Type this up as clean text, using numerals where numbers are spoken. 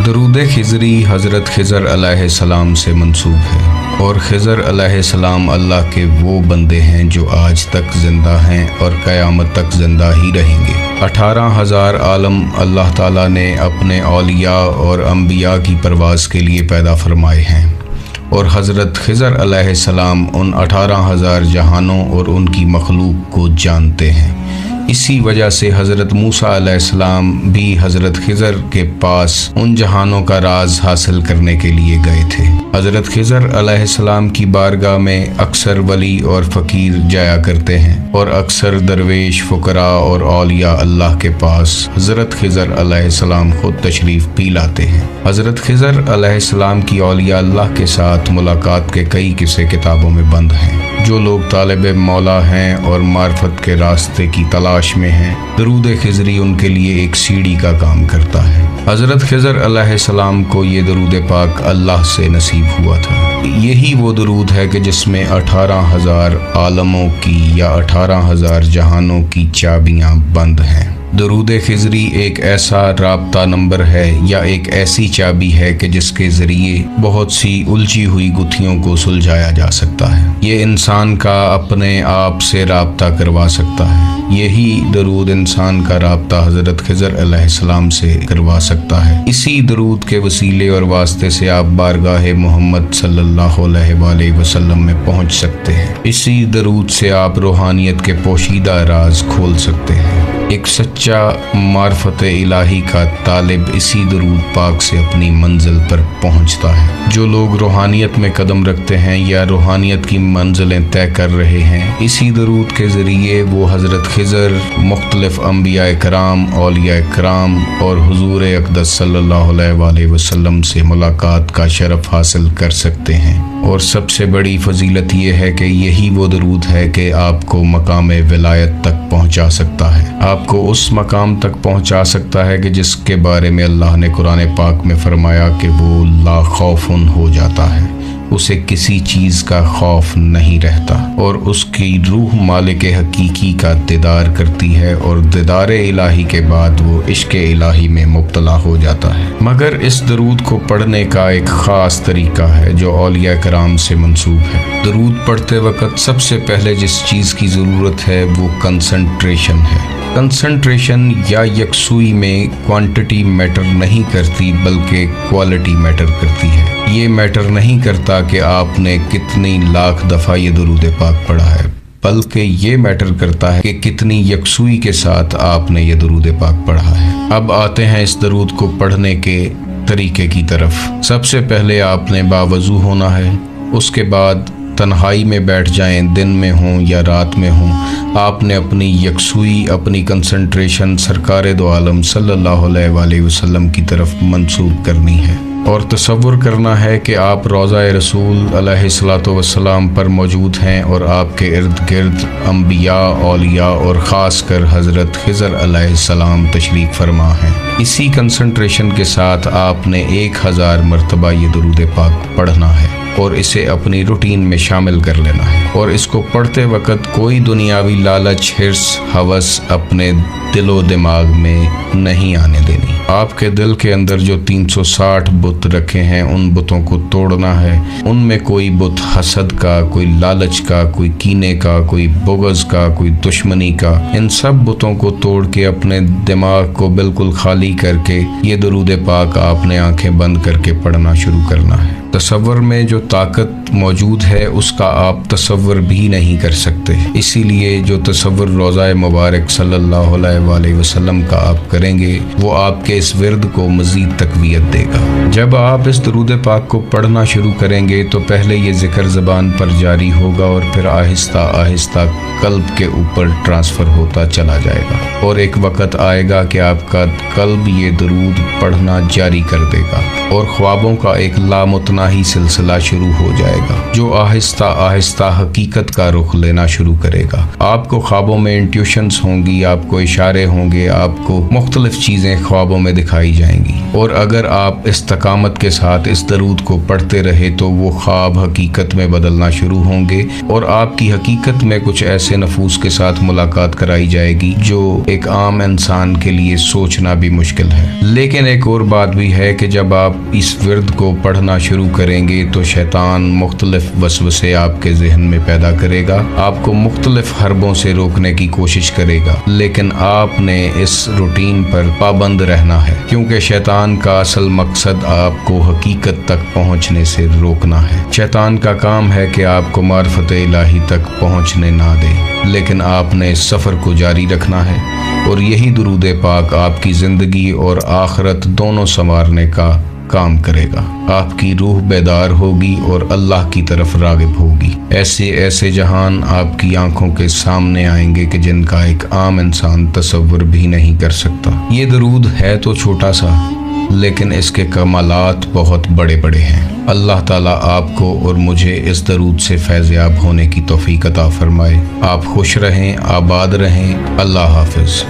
दरूद खिज़री हज़रत खिज़र अलैहिस्सलाम से मंसूब है और खिज़र अलैहिस्सलाम अल्लाह के वो बंदे हैं जो आज तक ज़िंदा हैं और क़यामत तक ज़िंदा ही रहेंगे। 18,000 आलम अल्लाह ताला ने अपने औलिया और अम्बिया की परवाज़ के लिए पैदा फरमाए हैं और हज़रत खिज़र अलैहिस्सलाम उन 18,000 जहानों और उनकी मखलूक को जानते हैं। इसी वजह से हज़रत मूसा अलैहिस्सलाम भी हज़रत खिज़र के पास उन जहानों का राज हासिल करने के लिए गए थे। हज़रत खिज़र अलैहिस्सलाम की बारगाह में अक्सर वली और फ़कीर जाया करते हैं और अक्सर दरवेश फ़ुकरा और औलिया अल्लाह के पास हज़रत खिज़र अलैहिस्सलाम खुद तशरीफ़ भी लाते हैं। हज़रत खिज़र अलैहिस्सलाम की औलिया अल्लाह के साथ मुलाकात के कई किस्से किताबों में बंद हैं। जो लोग तालिब मौला हैं और मार्फत के रास्ते की तलाश में हैं, दरूद खिज़री उनके लिए एक सीढ़ी का काम करता है। हज़रत खिज़र अलैहिस्सलाम को ये दरूद पाक अल्लाह से नसीब हुआ था। यही वो दरूद है कि जिसमें 18,000 आलमों की या 18,000 जहानों की चाबियाँ बंद हैं। दरूद खिज़री एक ऐसा राब्ता नंबर है या एक ऐसी चाबी है कि जिसके ज़रिए बहुत सी उलझी हुई गुत्थियों को सुलझाया जा सकता है। ये इंसान का अपने आप से राब्ता करवा सकता है। यही दरूद इंसान का राब्ता हज़रत खिज़र अलैहिस्सलाम से करवा सकता है। इसी दरूद के वसीले और वास्ते से आप बारगाह मोहम्मद सल्लल्लाहु अलैहि वसल्लम में पहुँच सकते हैं। इसी दरूद से आप रूहानियत के पोशीदा राज खोल सकते हैं। एक सच्चा मार्फत इलाही का तालिब इसी दरूद पाक से अपनी मंजिल पर पहुंचता है। जो लोग रूहानियत में कदम रखते हैं या रूहानियत की मंजिलें तय कर रहे हैं, इसी दरूद के ज़रिए वो हज़रत खिज़र, मुख्तलिफ अम्बिया कराम, औलिया कराम और हुजूर अक़दस सल्लल्लाहु अलैहि वसल्लम से मुलाकात का शरफ़ हासिल कर सकते हैं। और सबसे बड़ी फजीलत ये है कि यही वो दरूद है कि आपको मकाम विलायत तक पहुँचा सकता है, आपको उस मकाम तक पहुंचा सकता है कि जिसके बारे में अल्लाह ने कुरान पाक में फरमाया कि वो ला खौफुन हो जाता है, उसे किसी चीज़ का खौफ नहीं रहता और उसकी रूह मालिक हकीकी का दीदार करती है और दीदार इलाही के बाद वो इश्क इलाही में मुब्तला हो जाता है। मगर इस दरूद को पढ़ने का एक ख़ास तरीका है जो औलिया कराम से मंसूब है। दरूद पढ़ते वक्त सबसे पहले जिस चीज़ की ज़रूरत है वो कंसंट्रेशन है। कंसंट्रेशन या यकसुई में क्वांटिटी मैटर नहीं करती बल्कि क्वालिटी मैटर करती है। ये मैटर नहीं करता कि आपने कितनी लाख दफ़ा ये दरूद पाक पढ़ा है, बल्कि ये मैटर करता है कि कितनी यकसुई के साथ आपने ये दरूद पाक पढ़ा है। अब आते हैं इस दरूद को पढ़ने के तरीके की तरफ। सबसे पहले आपने बावज़ू होना है, उसके बाद तन्हाई में बैठ जाएं, दिन में हों या रात में हों, आपने अपनी यकसुई, अपनी कंसंट्रेशन सरकार दो आलम सल्लल्लाहु अलैहि वसल्लम की तरफ मंसूब करनी है और तसव्वुर करना है कि आप रोज़ा रसूल अलैहिस्सलातु वस्सलाम पर मौजूद हैं और आपके इर्द गिर्द अम्बिया, औलिया और ख़ास कर हज़रत खिज़र अलैहिस्सलाम तशरीफ़ फरमा हैं। इसी कंसंट्रेशन के साथ आपने 1000 मरतबा ये दरूद पाक पढ़ना है और इसे अपनी रूटीन में शामिल कर लेना है और इसको पढ़ते वक्त कोई दुनियावी लालच, हिर्स, हवस अपने दिलो दिमाग में नहीं आने देनी। आपके दिल के अंदर जो 360 बुत रखे हैं उन बुतों को तोड़ना है। उनमें कोई बुत हसद का, कोई लालच का, कोई कीने का, कोई बुग़्ज़ का, कोई दुश्मनी का, इन सब बुतों को तोड़ के अपने दिमाग को बिल्कुल खाली करके ये दरूद पाक आपने आंखें बंद करके पढ़ना शुरू करना है। तसव्वुर में जो ताकत मौजूद है उसका आप तसव्वुर भी नहीं कर सकते, इसीलिए जो तसव्वुर रोज़ा मुबारक सल्लल्लाहु अलैहि वसल्लम का आप करेंगे वो आपके इस विर्द को मज़ीद तक़वियत देगा। जब आप इस दरूद पाक को पढ़ना शुरू करेंगे तो पहले ये ज़िक्र ज़बान पर जारी होगा और फिर आहिस्ता आहिस्ता कल्ब के ऊपर ट्रांसफ़र होता चला जाएगा और एक वक़्त आएगा कि आपका कल्ब ये दरूद पढ़ना जारी कर देगा और ख्वाबों का एक लामुतनाही अपना ही सिलसिला शुरू हो जाएगा, जो आहिस्ता आहिस्ता हकीकत का रुख लेना शुरू करेगा। आपको ख्वाबों में इंट्यूशंस होंगी, आपको इशारे होंगे, आपको मुख्तलिफ चीज़ें ख्वाबों में दिखाई जाएंगी। और अगर आप इस्तकामत के साथ इस दरूद को पढ़ते रहे तो वो ख्वाब हकीकत में बदलना शुरू होंगे और आपकी हकीकत में कुछ ऐसे नफूस के साथ मुलाकात कराई जाएगी जो एक आम इंसान के लिए सोचना भी मुश्किल है। लेकिन एक और बात भी है कि जब आप इस विर्द को पढ़ना शुरू करेंगे तो शैतान मुख्तलिफ वसवसे आपके जहन में पैदा करेगा, आपको मुख्तलिफ हरबों से रोकने की कोशिश करेगा। लेकिन आपने इस रूटीन पर पाबंद रहना है, क्योंकि शैतान का असल मकसद आपको हकीकत तक पहुंचने से रोकना है। शैतान का काम है कि आपको मार्फत इलाही तक पहुंचने ना दे, लेकिन आपने इस सफ़र को जारी रखना है और यही दुरूद पाक आपकी ज़िंदगी और आखिरत दोनों संवारने का काम करेगा। आपकी रूह बेदार होगी और अल्लाह की तरफ रागिब होगी। ऐसे ऐसे जहान आपकी आंखों के सामने आएंगे कि जिनका एक आम इंसान तसव्वुर भी नहीं कर सकता। ये दरूद है तो छोटा सा, लेकिन इसके कमालात बहुत बड़े बड़े हैं। अल्लाह ताला आपको और मुझे इस दरूद से फैज़याब होने की तौफीक अता फरमाए। आप खुश रहें, आबाद रहें। अल्लाह हाफ़िज़।